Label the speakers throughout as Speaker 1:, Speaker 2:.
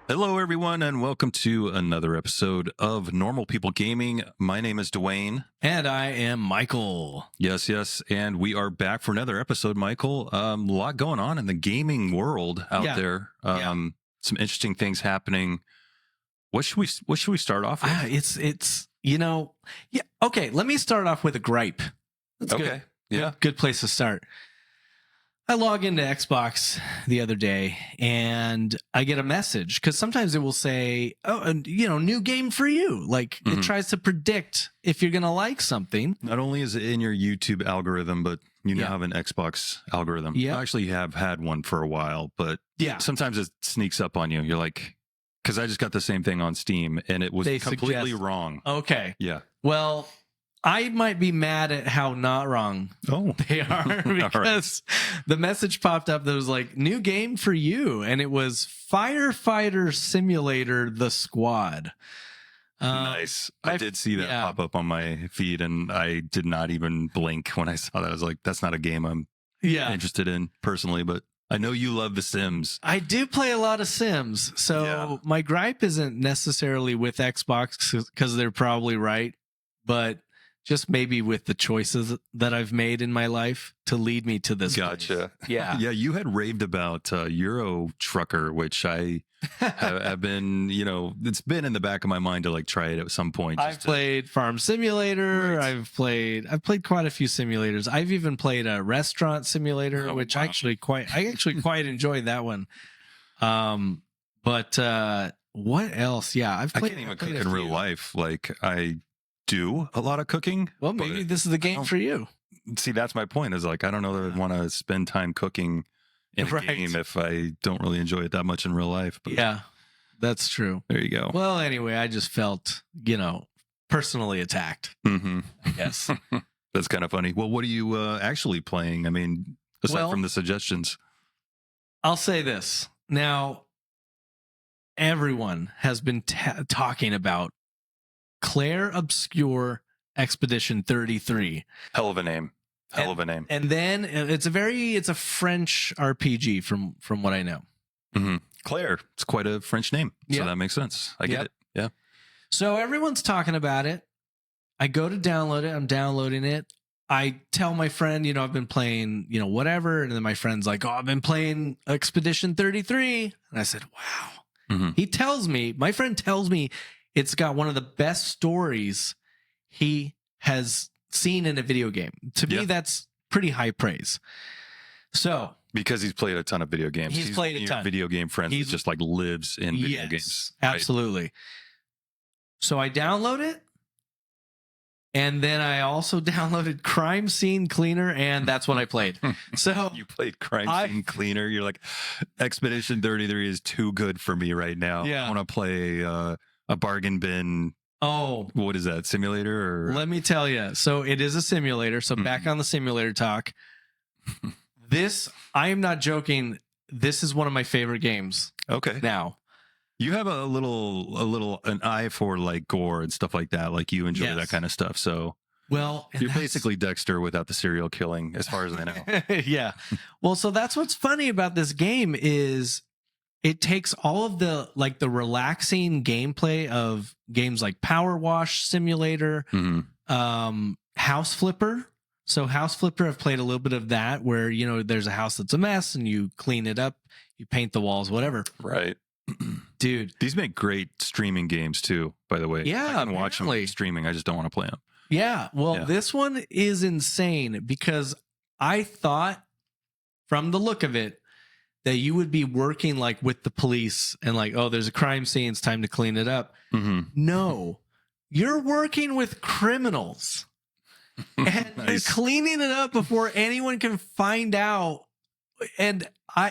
Speaker 1: Hello, everyone, and welcome to another episode of Normal People Gaming. My name is Dwayne.
Speaker 2: And I am Michael.
Speaker 1: Yes, and we are back for another episode, Michael. A lot going on in the gaming world out there. Some interesting things happening. What should we start off with?
Speaker 2: Okay, let me start off with a gripe. That's
Speaker 1: okay.
Speaker 2: Good.
Speaker 1: Yeah.
Speaker 2: Good place to start. I log into Xbox the other day and I get a message because sometimes it will say, new game for you. Like it tries to predict if you're going to like something.
Speaker 1: Not only is it in your YouTube algorithm, but you now have an Xbox algorithm.
Speaker 2: Yeah.
Speaker 1: I actually have had one for a while, but sometimes it sneaks up on you. You're like, because I just got the same thing on Steam and it was completely wrong.
Speaker 2: Okay.
Speaker 1: Yeah.
Speaker 2: Well, I might be mad at how not wrong they are because the message popped up that was like, new game for you. And it was Firefighter Simulator, The Squad.
Speaker 1: Nice. I did see that pop up on my feed and I did not even blink when I saw that. I was like, that's not a game I'm interested in personally, but I know you love The Sims.
Speaker 2: I do play a lot of Sims. So my gripe isn't necessarily with Xbox because they're probably right, but just maybe with the choices that I've made in my life to lead me to this.
Speaker 1: Gotcha.
Speaker 2: Place. Yeah.
Speaker 1: Yeah. You had raved about Euro Trucker, which I have been, it's been in the back of my mind to like try it at some point.
Speaker 2: I've played Farm Simulator. Right. I've played quite a few simulators. I've even played a restaurant simulator, which I actually quite enjoyed that one. But what else? Yeah.
Speaker 1: I can't even cook in real life. Like I do a lot of cooking.
Speaker 2: Well, maybe this is the game for you.
Speaker 1: See, that's my point is like, I don't know that I'd want to spend time cooking in a game if I don't really enjoy it that much in real life. But
Speaker 2: yeah, that's true.
Speaker 1: There you go.
Speaker 2: Well, anyway, I just felt, personally attacked, I guess.
Speaker 1: That's kind of funny. Well, what are you actually playing? I mean, aside from the suggestions.
Speaker 2: I'll say this. Now, everyone has been talking about Claire Obscure Expedition 33.
Speaker 1: Hell of a name.
Speaker 2: And then it's a French RPG from what I know.
Speaker 1: Mm-hmm. Claire, it's quite a French name. So that makes sense. I get it. Yeah.
Speaker 2: So everyone's talking about it. I go to download it. I'm downloading it. I tell my friend, I've been playing, whatever. And then my friend's like, I've been playing Expedition 33. And I said, wow. Mm-hmm. My friend tells me it's got one of the best stories he has seen in a video game. To me, that's pretty high praise. So
Speaker 1: because he's played a ton of video games.
Speaker 2: He's played a ton.
Speaker 1: Video game friends. He just like lives in video games.
Speaker 2: Absolutely. Right? So I download it. And then I also downloaded Crime Scene Cleaner, and that's what I played. So
Speaker 1: you played Crime Scene Cleaner. You're like, Expedition 33 is too good for me right now.
Speaker 2: Yeah.
Speaker 1: I want to play a bargain bin.
Speaker 2: Oh,
Speaker 1: what is that? Simulator? Or?
Speaker 2: Let me tell you. So it is a simulator. So back on the simulator talk. I am not joking. This is one of my favorite games.
Speaker 1: Okay.
Speaker 2: Now,
Speaker 1: you have an eye for like gore and stuff like that. Like you enjoy that kind of stuff. So you're basically Dexter without the serial killing, as far as I know.
Speaker 2: Yeah. Well, so that's what's funny about this game is it takes all of the relaxing gameplay of games like Power Wash Simulator, House Flipper. So House Flipper, I've played a little bit of that where, there's a house that's a mess and you clean it up, you paint the walls, whatever.
Speaker 1: Right.
Speaker 2: Dude.
Speaker 1: These make great streaming games too, by the way.
Speaker 2: Yeah.
Speaker 1: I can watch them streaming. I just don't want to play them.
Speaker 2: Yeah. Well, this one is insane because I thought from the look of it that you would be working like with the police and like, oh, there's a crime scene. It's time to clean it up. Mm-hmm. No, you're working with criminals and you're cleaning it up before anyone can find out. And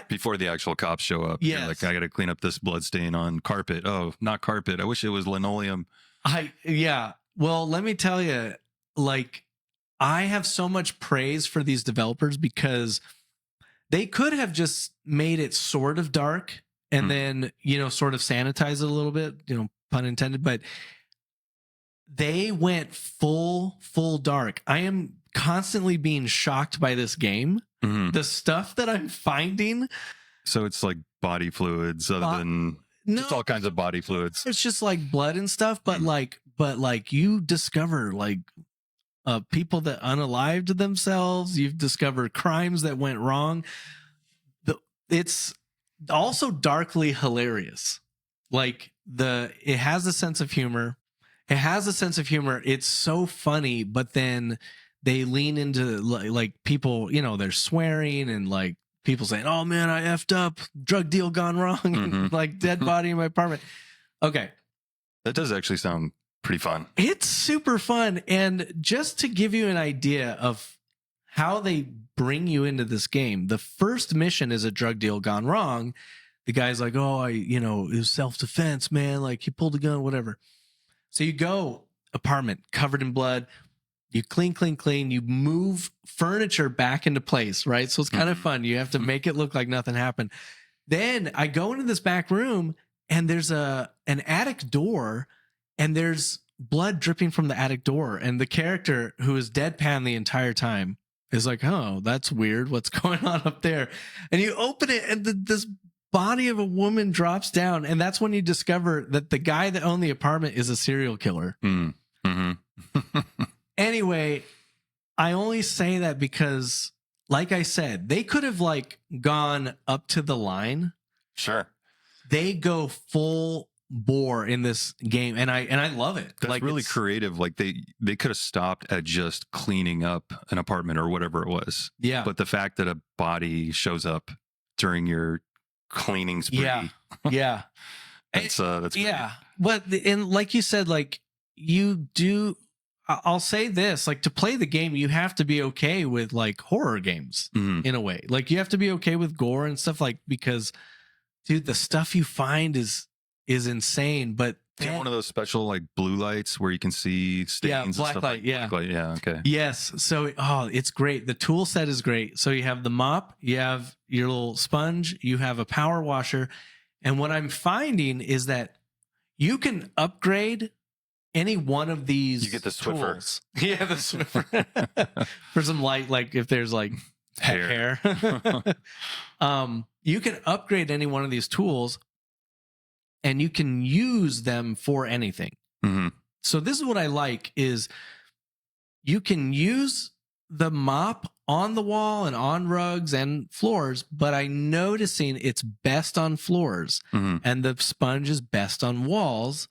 Speaker 1: before the actual cops show up, you're like, I got to clean up this blood stain on carpet. Oh, not carpet. I wish it was linoleum.
Speaker 2: Well, let me tell you, like, I have so much praise for these developers because they could have just made it sort of dark and then, sort of sanitize it a little bit, pun intended, but they went full dark. I am constantly being shocked by this game. The stuff that I'm finding.
Speaker 1: So it's like body fluids other than
Speaker 2: No,
Speaker 1: just all kinds of body fluids.
Speaker 2: it's just like blood and stuff, but like you discover like people that unalived themselves. You've discovered crimes that went wrong. It's also darkly hilarious. Like it has a sense of humor. It's so funny, but then they lean into like people, they're swearing and like people saying, "Oh man, I effed up, drug deal gone wrong," and like dead body in my apartment. Okay.
Speaker 1: That does actually sound pretty fun.
Speaker 2: It's super fun. And just to give you an idea of how they bring you into this game, the first mission is a drug deal gone wrong. The guy's like, "Oh, it was self-defense, man. Like he pulled a gun, whatever." So you go apartment covered in blood. You clean. You move furniture back into place, right? So it's kind of fun. You have to make it look like nothing happened. Then I go into this back room and there's an attic door and there's blood dripping from the attic door. And the character who is deadpan the entire time is like, "Oh, that's weird. What's going on up there?" And you open it and this body of a woman drops down. And that's when you discover that the guy that owned the apartment is a serial killer. Anyway, I only say that because, like I said, they could have like gone up to the line.
Speaker 1: Sure.
Speaker 2: They go full bore in this game, and I love it.
Speaker 1: That's
Speaker 2: like
Speaker 1: really creative. Like they could have stopped at just cleaning up an apartment or whatever it was.
Speaker 2: Yeah.
Speaker 1: But the fact that a body shows up during your cleaning spree.
Speaker 2: Yeah.
Speaker 1: that's
Speaker 2: yeah. But and like you said, like you do. I'll say this, like to play the game, you have to be okay with like horror games in a way. Like you have to be okay with gore and stuff because dude, the stuff you find is insane. But
Speaker 1: one of those special like blue lights where you can see stains.
Speaker 2: Black light.
Speaker 1: Black light, yeah. Okay.
Speaker 2: Yes. So, it's great. The tool set is great. So you have the mop, you have your little sponge, you have a power washer. And what I'm finding is that you can upgrade any one of these.
Speaker 1: You get the Swiffer.
Speaker 2: Tools. Yeah, the Swiffer. For some light, like if there's like hair. You can upgrade any one of these tools and you can use them for anything. So this is what I like is you can use the mop on the wall and on rugs and floors, but I'm noticing it's best on floors and the sponge is best on walls.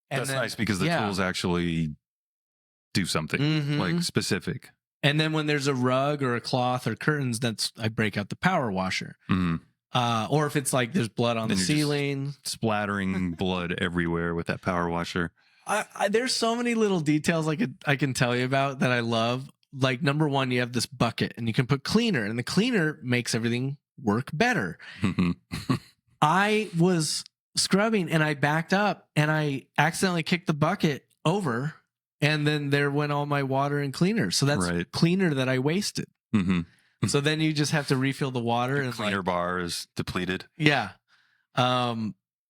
Speaker 2: And
Speaker 1: that's nice because the tools actually do something like specific.
Speaker 2: And then when there's a rug or a cloth or curtains, I break out the power washer. Or if it's like there's blood on the ceiling,
Speaker 1: splattering blood everywhere with that power washer.
Speaker 2: There's so many little details I can tell you about that I love. Like number one, you have this bucket and you can put cleaner, and the cleaner makes everything work better. I was scrubbing and I backed up and I accidentally kicked the bucket over, and then there went all my water and cleaner. So that's cleaner that I wasted. So then you just have to refill the water.
Speaker 1: The cleaner bar is depleted.
Speaker 2: Yeah.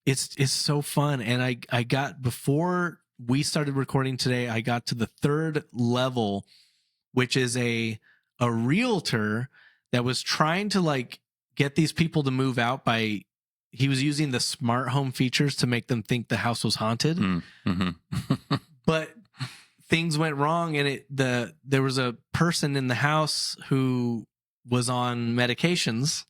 Speaker 2: It's so fun. And I got, before we started recording today, I got to the third level, which is a realtor that was trying to like get these people to move out by, he was using the smart home features to make them think the house was haunted. But things went wrong, and there was a person in the house who was on medications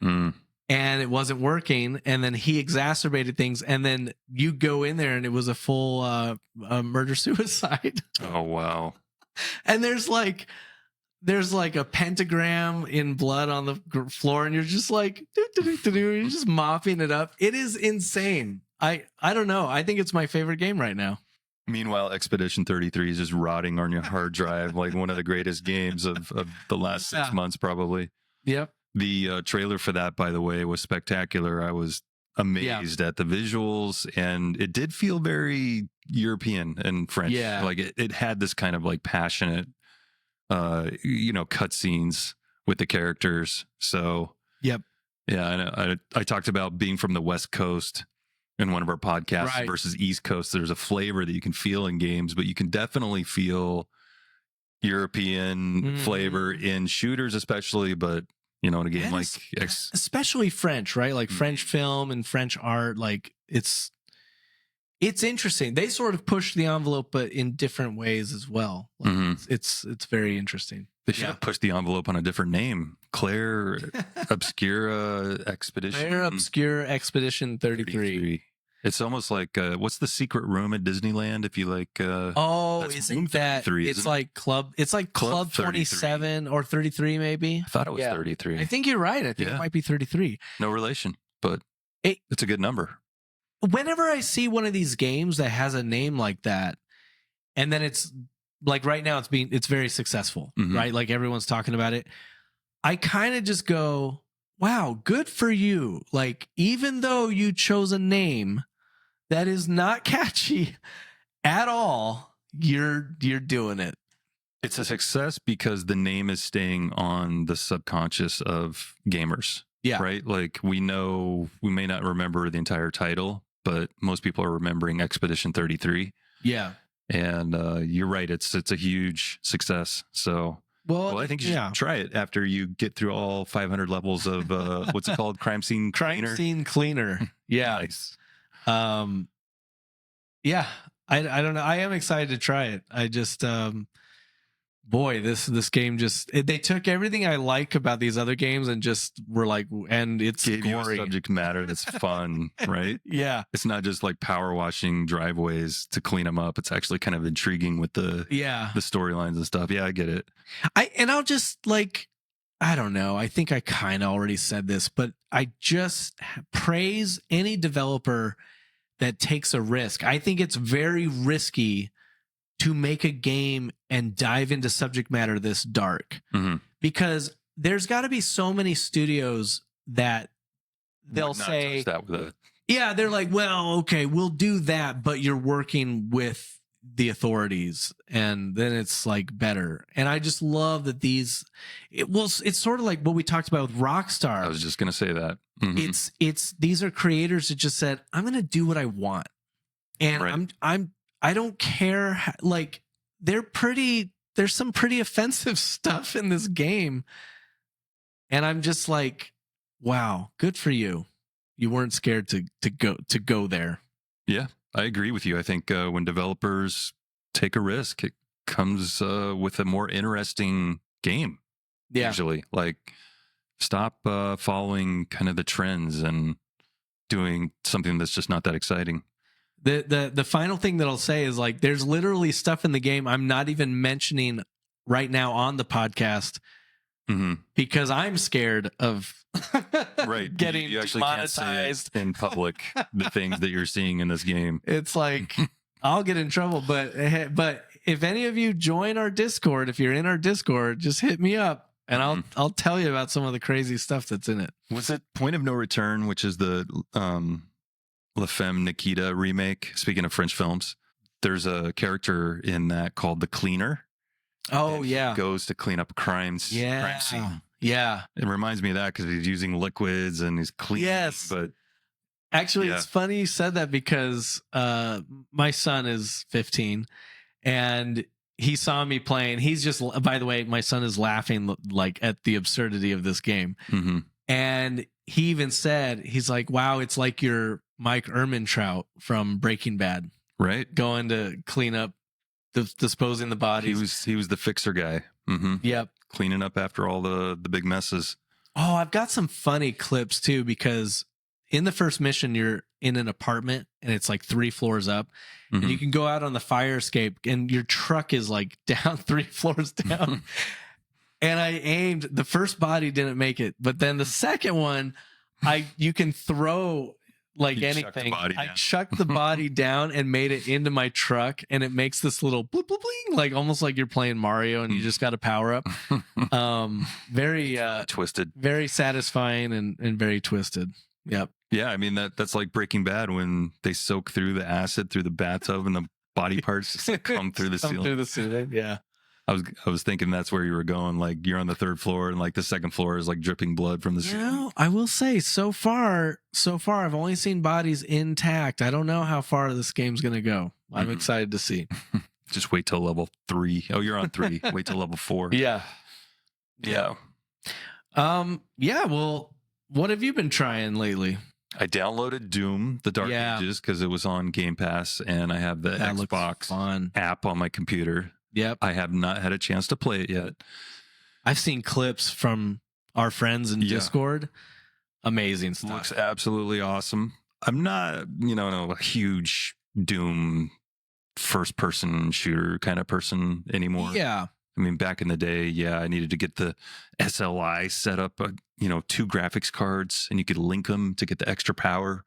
Speaker 2: and it wasn't working, and then he exacerbated things, and then you go in there and it was a full murder suicide.
Speaker 1: Oh wow.
Speaker 2: And there's like a pentagram in blood on the floor, and you're just like, you're just mopping it up. It is insane. I don't know. I think it's my favorite game right now.
Speaker 1: Meanwhile, Expedition 33 is just rotting on your hard drive, like one of the greatest games of the last 6 months, probably.
Speaker 2: Yep.
Speaker 1: The trailer for that, by the way, was spectacular. I was amazed at the visuals, and it did feel very European and French.
Speaker 2: Yeah.
Speaker 1: Like it had this kind of like passionate, cutscenes with the characters. So,
Speaker 2: yep.
Speaker 1: Yeah, and I talked about being from the West Coast in one of our podcasts versus East Coast. There's a flavor that you can feel in games, but you can definitely feel European flavor in shooters, especially, but You know, in a game like
Speaker 2: especially French, right? Like French film and French art, like it's interesting. They sort of push the envelope, but in different ways as well. Like it's very interesting.
Speaker 1: They should have pushed the envelope on a different name. Claire Obscura Expedition.
Speaker 2: Claire Obscura Expedition 33.
Speaker 1: It's almost like what's the secret room at Disneyland? If you like,
Speaker 2: isn't that? It's like Club 27 or 33, maybe.
Speaker 1: I thought it was 33.
Speaker 2: I think you're right. I think it might be 33.
Speaker 1: No relation, but it's a good number.
Speaker 2: Whenever I see one of these games that has a name like that, and then it's like right now it's very successful, right? Like everyone's talking about it. I kind of just go, wow, good for you. Like, even though you chose a name that is not catchy at all, you're doing it.
Speaker 1: It's a success because the name is staying on the subconscious of gamers. Yeah. Right? Like, we know we may not remember the entire title, but most people are remembering Expedition 33.
Speaker 2: Yeah.
Speaker 1: And you're right. It's a huge success. So... Well, I think you should try it after you get through all 500 levels of what's it called? Crime Scene Cleaner?
Speaker 2: Crime Scene Cleaner. Yeah.
Speaker 1: Nice.
Speaker 2: Yeah. I don't know. I am excited to try it. I just boy, this game just they took everything I like about these other games and just were like, and it's
Speaker 1: gave
Speaker 2: gory.
Speaker 1: You a subject matter that's fun, right?
Speaker 2: Yeah.
Speaker 1: It's not just like power washing driveways to clean them up. It's actually kind of intriguing with the storylines and stuff. Yeah, I get it.
Speaker 2: I'll just like, I don't know. I think I kind of already said this, but I just praise any developer that takes a risk. I think it's very risky to make a game and dive into subject matter this dark, because there's got to be so many studios that they'll say, they're like, well, okay, we'll do that, but you're working with the authorities, and then it's like better. And I just love that it's sort of like what we talked about with Rockstar.
Speaker 1: I was just going to say that.
Speaker 2: These are creators that just said, I'm going to do what I want. And I don't care. Like, there's some pretty offensive stuff in this game. And I'm just like, wow, good for you. You weren't scared to go there.
Speaker 1: Yeah, I agree with you. I think when developers take a risk, it comes with a more interesting game. Yeah. Usually, like, stop following kind of the trends and doing something that's just not that exciting.
Speaker 2: The final thing that I'll say is, like, there's literally stuff in the game I'm not even mentioning right now on the podcast because I'm scared of getting
Speaker 1: you actually
Speaker 2: demonetized.
Speaker 1: Can't say it in public, the things that you're seeing in this game.
Speaker 2: It's like, I'll get in trouble. But if any of you join our Discord, if you're in our Discord, just hit me up and I'll tell you about some of the crazy stuff that's in it.
Speaker 1: Was it Point of No Return, which is the La Femme Nikita remake? Speaking of French films, there's a character in that called the Cleaner.
Speaker 2: Oh, yeah.
Speaker 1: He goes to clean up crime scene.
Speaker 2: Yeah.
Speaker 1: It reminds me of that because he's using liquids and he's cleaning.
Speaker 2: Yes.
Speaker 1: But
Speaker 2: actually, it's funny you said that because my son is 15 and he saw me playing. He's just, by the way, my son is laughing like at the absurdity of this game. And he even said, he's like, wow, it's like your Mike Ehrmantraut from Breaking Bad,
Speaker 1: right?
Speaker 2: Going to clean up, disposing the bodies.
Speaker 1: He was the fixer guy.
Speaker 2: Yep,
Speaker 1: cleaning up after all the big messes.
Speaker 2: Oh, I've got some funny clips too, because in the first mission you're in an apartment and it's like 3 floors up, and you can go out on the fire escape and your truck is like down 3 floors down. And I aimed, the first body didn't make it, but then the second one, you can throw like anything. I chucked the body down and made it into my truck, and it makes this little bloop bloop bling, like almost like you're playing Mario and you just got to power up. Very
Speaker 1: twisted,
Speaker 2: very satisfying, and very twisted. Yep.
Speaker 1: Yeah, I mean that's like Breaking Bad when they soak through the acid through the bathtub and the body parts just come through the ceiling.
Speaker 2: Through the ceiling, yeah.
Speaker 1: I was thinking that's where you were going. Like, you're on the 3rd floor and like the 2nd floor is like dripping blood from the ceiling.
Speaker 2: You know, I will say so far I've only seen bodies intact. I don't know how far this game's gonna go. I'm excited to see.
Speaker 1: Just wait till level 3. Oh, you're on 3. Wait till level 4.
Speaker 2: Yeah. Yeah. Well, what have you been trying lately?
Speaker 1: I downloaded Doom, The Dark Ages, because it was on Game Pass, and I have the Xbox app on my computer.
Speaker 2: Yep.
Speaker 1: I have not had a chance to play it yet.
Speaker 2: I've seen clips from our friends in Discord. Amazing stuff.
Speaker 1: Looks absolutely awesome. I'm not, a huge Doom first-person shooter kind of person anymore.
Speaker 2: Yeah.
Speaker 1: I mean, back in the day, I needed to get the SLI set up, 2 graphics cards, and you could link them to get the extra power.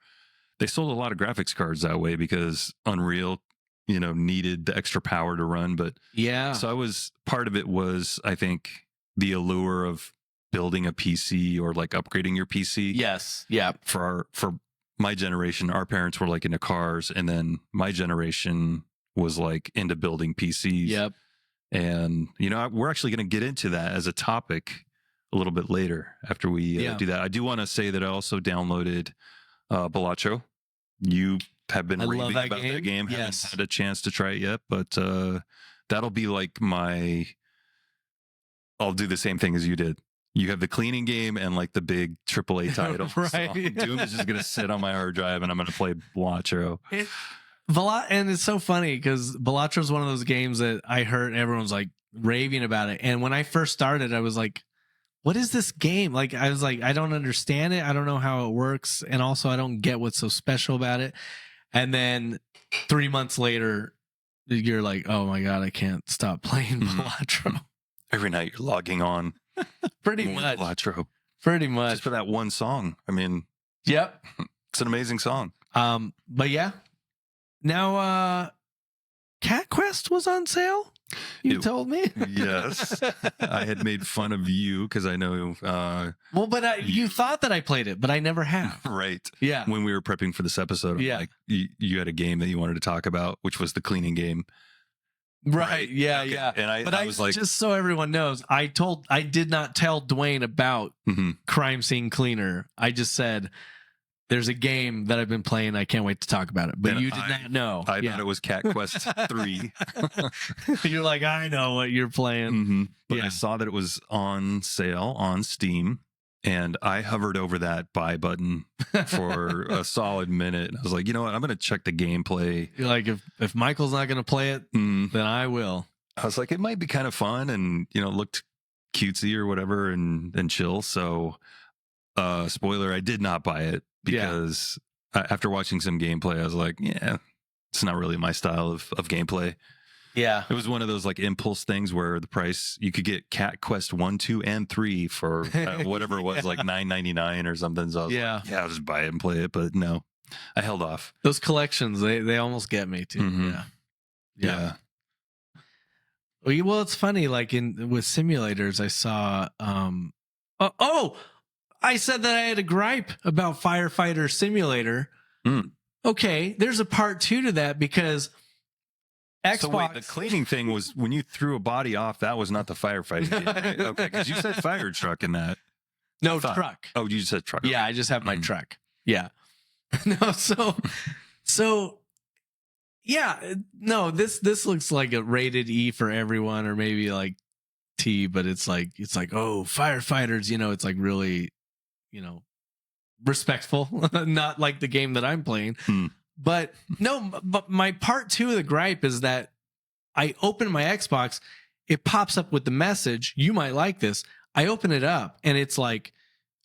Speaker 1: They sold a lot of graphics cards that way because Unreal, needed the extra power to run. But so part of it was, I think, the allure of building a PC or like upgrading your PC.
Speaker 2: Yes. Yeah.
Speaker 1: For my generation, our parents were like into cars, and then my generation was like into building PCs.
Speaker 2: Yep.
Speaker 1: And, we're actually going to get into that as a topic a little bit later after we do that. I do want to say that I also downloaded Balatro. You have been raving about that game.
Speaker 2: Yes.
Speaker 1: Haven't had a chance to try it yet, but that'll be like I'll do the same thing as you did. You have the cleaning game and like the big AAA title.
Speaker 2: Right.
Speaker 1: So Doom is just going to sit on my hard drive, and I'm going to play Balatro.
Speaker 2: And it's so funny because Balatro is one of those games that I heard everyone's like raving about it. And when I first started, I was like, what is this game? Like, I was like, I don't understand it. I don't know how it works. And also I don't get what's so special about it. And then 3 months later, you're like, oh my God, I can't stop playing Balatro.
Speaker 1: Every night you're logging on.
Speaker 2: Pretty much.
Speaker 1: Balatro.
Speaker 2: Pretty much.
Speaker 1: Just for that one song. I mean,
Speaker 2: yep.
Speaker 1: It's an amazing song.
Speaker 2: But yeah. Now, Cat Quest was on sale. You told me.
Speaker 1: Yes. I had made fun of you because I know.
Speaker 2: But you thought that I played it, but I never have.
Speaker 1: Right.
Speaker 2: Yeah.
Speaker 1: When we were prepping for this episode, like you had a game that you wanted to talk about, which was the cleaning game.
Speaker 2: Right. Yeah. Okay. Yeah.
Speaker 1: And I was like,
Speaker 2: just so everyone knows, I did not tell Dwayne about Crime Scene Cleaner. I just said, there's a game that I've been playing. I can't wait to talk about it. But you did not know.
Speaker 1: I thought it was Cat Quest 3.
Speaker 2: You're like, I know what you're playing.
Speaker 1: But I saw that it was on sale on Steam, and I hovered over that buy button for a solid minute. I was like, you know what? I'm going to check the gameplay.
Speaker 2: You're like, if Michael's not going to play it, then I will.
Speaker 1: I was like, it might be kind of fun and, looked cutesy or whatever and chill. So, spoiler, I did not buy it. Because after watching some gameplay, I was like, it's not really my style of gameplay.
Speaker 2: Yeah.
Speaker 1: It was one of those like impulse things where the price, you could get Cat Quest 1, 2, and 3 for whatever it was, like $9.99 or something. So I was like, I'll just buy it and play it. But no, I held off.
Speaker 2: Those collections, they almost get me too. Yeah. Well, it's funny, like with simulators, I saw I said that I had a gripe about Firefighter Simulator. Okay, there's a part 2 to that because Xbox.
Speaker 1: So wait, the cleaning thing was when you threw a body off. That was not the firefighting game, right? Okay, because you said fire truck in that.
Speaker 2: No, truck.
Speaker 1: Oh, you said truck.
Speaker 2: Yeah, I just have my truck. Yeah. No, so yeah, no. This looks like a rated E for everyone, or maybe like T, but it's like oh, firefighters. It's like really. Respectful, not like the game that I'm playing. But my part 2 of the gripe is that I open my Xbox, it pops up with the message, you might like this. I open it up and it's like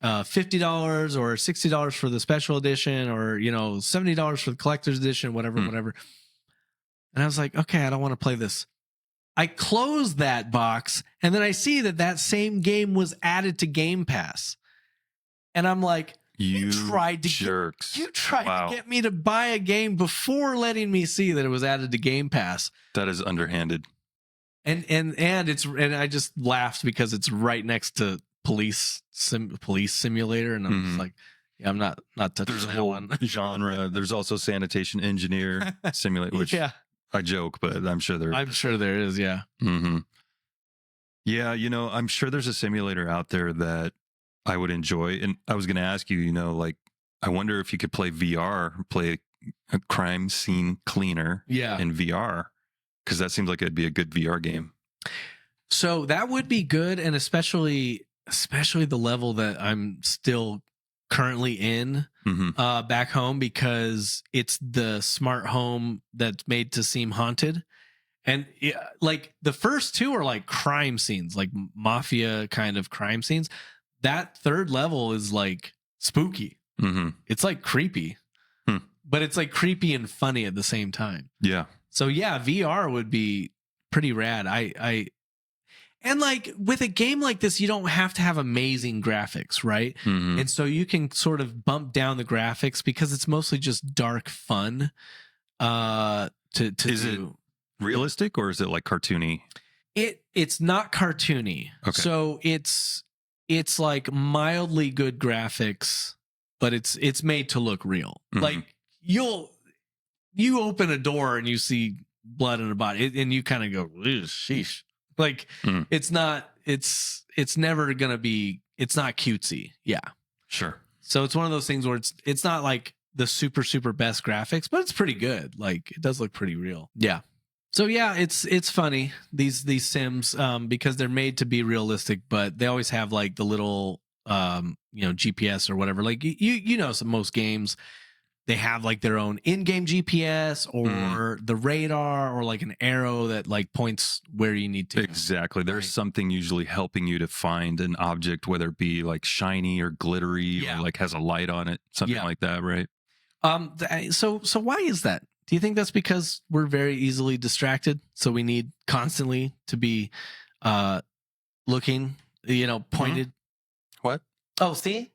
Speaker 2: $50 or $60 for the special edition, or $70 for the collector's edition, whatever. And I was like, okay, I don't want to play this. I closed that box and then I see that same game was added to Game Pass. And I'm like, you tried to get me to buy a game before letting me see that it was added to Game Pass.
Speaker 1: That is underhanded.
Speaker 2: And I just laughed because it's right next to Police Simulator, and I'm just like, I'm not touching
Speaker 1: There's
Speaker 2: that
Speaker 1: a whole
Speaker 2: one.
Speaker 1: genre. There's also Sanitation Engineer Simulator, which I joke, but I'm sure
Speaker 2: there is. Yeah.
Speaker 1: Yeah, I'm sure there's a simulator out there that I would enjoy. And I was going to ask you, like, I wonder if you could play VR, play a Crime Scene Cleaner in VR, because that seems like it'd be a good VR game.
Speaker 2: So that would be good. And especially especially the level that I'm still currently in back home, because it's the smart home that's made to seem haunted. And like the first two are like crime scenes, like mafia kind of crime scenes. That third level is like spooky. It's like creepy, but it's like creepy and funny at the same time.
Speaker 1: Yeah.
Speaker 2: So yeah, VR would be pretty rad. And like with a game like this, you don't have to have amazing graphics, right? And so you can sort of bump down the graphics because it's mostly just dark fun.
Speaker 1: Is it realistic or is it like cartoony?
Speaker 2: It's not cartoony.
Speaker 1: Okay.
Speaker 2: So it's like mildly good graphics, but it's made to look real. Like you open a door and you see blood in a body and you kind of go, sheesh. Like it's not, it's never gonna be, it's not cutesy. Yeah.
Speaker 1: Sure.
Speaker 2: So it's one of those things where it's not like the super best graphics, but it's pretty good. Like it does look pretty real. Yeah. So yeah, it's funny, these Sims, because they're made to be realistic, but they always have like the little GPS or whatever. Like most games, they have like their own in-game GPS or the radar or like an arrow that like points where you need to.
Speaker 1: Exactly. There's something usually helping you to find an object, whether it be like shiny or glittery or like has a light on it, something like that, right?
Speaker 2: So why is that? Do you think that's because we're very easily distracted? So we need constantly to be looking, pointed.
Speaker 1: What?
Speaker 2: Oh, see?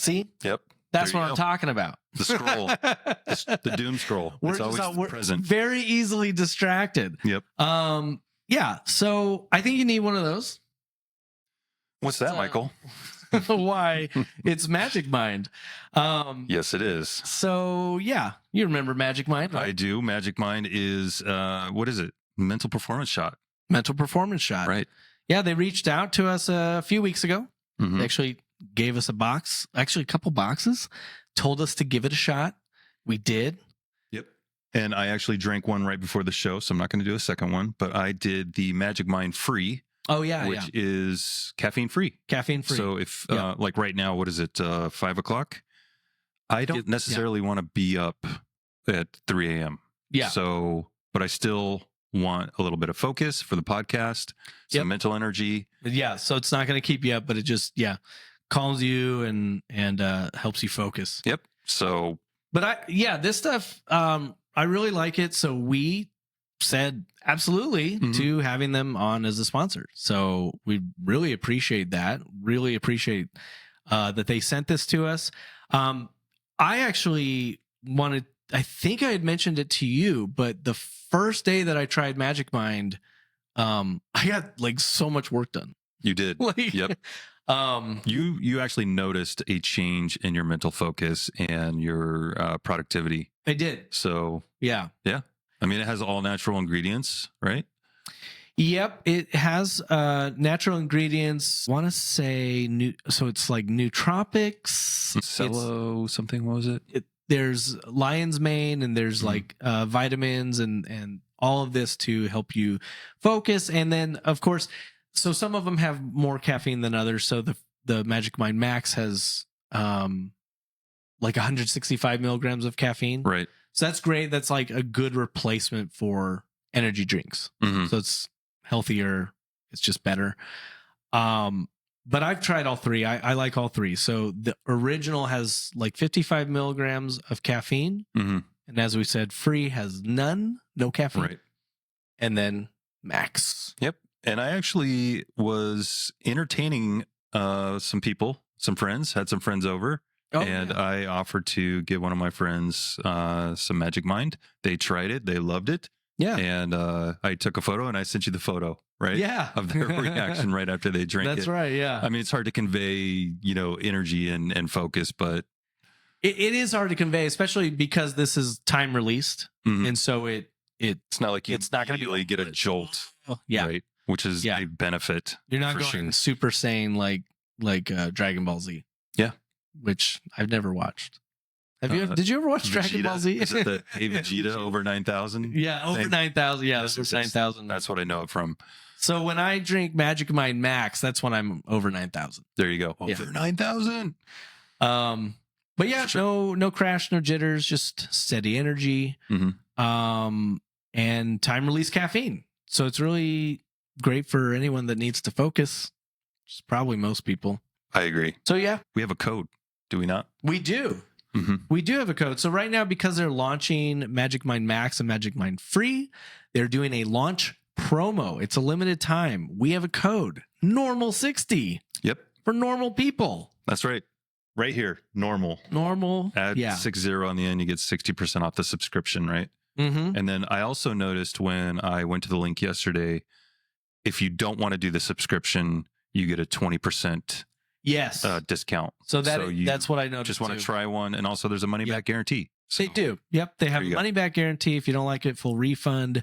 Speaker 1: Yep.
Speaker 2: That's what I'm talking about.
Speaker 1: The scroll, the doom scroll. It's always present.
Speaker 2: Very easily distracted.
Speaker 1: Yep.
Speaker 2: Yeah. So I think you need one of those.
Speaker 1: What's that, Michael?
Speaker 2: Why? It's Magic Mind.
Speaker 1: Yes, it is.
Speaker 2: So yeah, you remember Magic Mind, right?
Speaker 1: I do. Magic Mind is what is it? Mental performance shot.
Speaker 2: Mental performance shot.
Speaker 1: Right.
Speaker 2: Yeah, they reached out to us a few weeks ago. They actually gave us a couple boxes, told us to give it a shot. We did.
Speaker 1: Yep. And I actually drank one right before the show, so I'm not going to do a second one, but I did the Magic Mind Free.
Speaker 2: Oh yeah,
Speaker 1: which is caffeine free.
Speaker 2: Caffeine free.
Speaker 1: So if like right now, what is it? 5 o'clock. I don't necessarily want to be up at 3 a.m.
Speaker 2: Yeah.
Speaker 1: So, but I still want a little bit of focus for the podcast, some mental energy.
Speaker 2: Yeah. So it's not going to keep you up, but it just calms you and helps you focus.
Speaker 1: Yep. So,
Speaker 2: but this stuff I really like it. So we said absolutely to having them on as a sponsor. So we really appreciate that. Really appreciate that they sent this to us. I actually I think I had mentioned it to you, but the first day that I tried Magic Mind, I got like so much work done.
Speaker 1: You did. Yep. You actually noticed a change in your mental focus and your productivity.
Speaker 2: I did.
Speaker 1: So
Speaker 2: yeah.
Speaker 1: I mean, it has all natural ingredients, right?
Speaker 2: Yep, it has natural ingredients. I want to say so it's like nootropics,
Speaker 1: Cello something. What was it?
Speaker 2: There's lion's mane and there's like vitamins and all of this to help you focus. And then of course, so some of them have more caffeine than others. So the Magic Mind Max has like 165 milligrams of caffeine.
Speaker 1: Right.
Speaker 2: So that's great. That's like a good replacement for energy drinks. So it's healthier. It's just better. But I've tried all three. I like all three. So the original has like 55 milligrams of caffeine. And as we said, free has no caffeine. Right. And then max.
Speaker 1: Yep. And I actually was entertaining some people, some friends, had some friends over. I offered to give one of my friends some Magic Mind. They tried it. They loved it.
Speaker 2: Yeah.
Speaker 1: And I took a photo and I sent you the photo, right?
Speaker 2: Yeah.
Speaker 1: Of their reaction right after they drank it.
Speaker 2: That's right. Yeah.
Speaker 1: I mean, it's hard to convey, energy and focus, but
Speaker 2: it is hard to convey, especially because this is time released. And so it's
Speaker 1: not like it's not going to really get a jolt. Right. Which is a benefit.
Speaker 2: You're not going Super Saiyan like Dragon Ball Z.
Speaker 1: Yeah.
Speaker 2: Which I've never watched. Did you ever watch Dragon Ball Z?
Speaker 1: Is it the Vegeta over 9,000?
Speaker 2: Yeah, over 9,000. Yeah, over 9,000.
Speaker 1: That's what I know it from.
Speaker 2: So when I drink Magic Mind Max, that's when I'm over 9,000.
Speaker 1: There you go. Over 9,000.
Speaker 2: But yeah, no crash, no jitters, just steady energy. And time release caffeine. So it's really great for anyone that needs to focus. Which is probably most people.
Speaker 1: I agree.
Speaker 2: So yeah,
Speaker 1: we have a code, do we not?
Speaker 2: We do. We do have a code. So right now, because they're launching Magic Mind Max and Magic Mind Free, they're doing a launch promo. It's a limited time. We have a code, normal60.
Speaker 1: Yep.
Speaker 2: For normal people.
Speaker 1: That's right. Right here, normal. Add 60 on the end, you get 60% off the subscription, right? And then I also noticed when I went to the link yesterday, if you don't want to do the subscription, you get a 20% discount.
Speaker 2: So that's what I noticed.
Speaker 1: Just want to try one. And also there's a money back guarantee. So,
Speaker 2: they do. Yep. They have a money back guarantee. If you don't like it, full refund.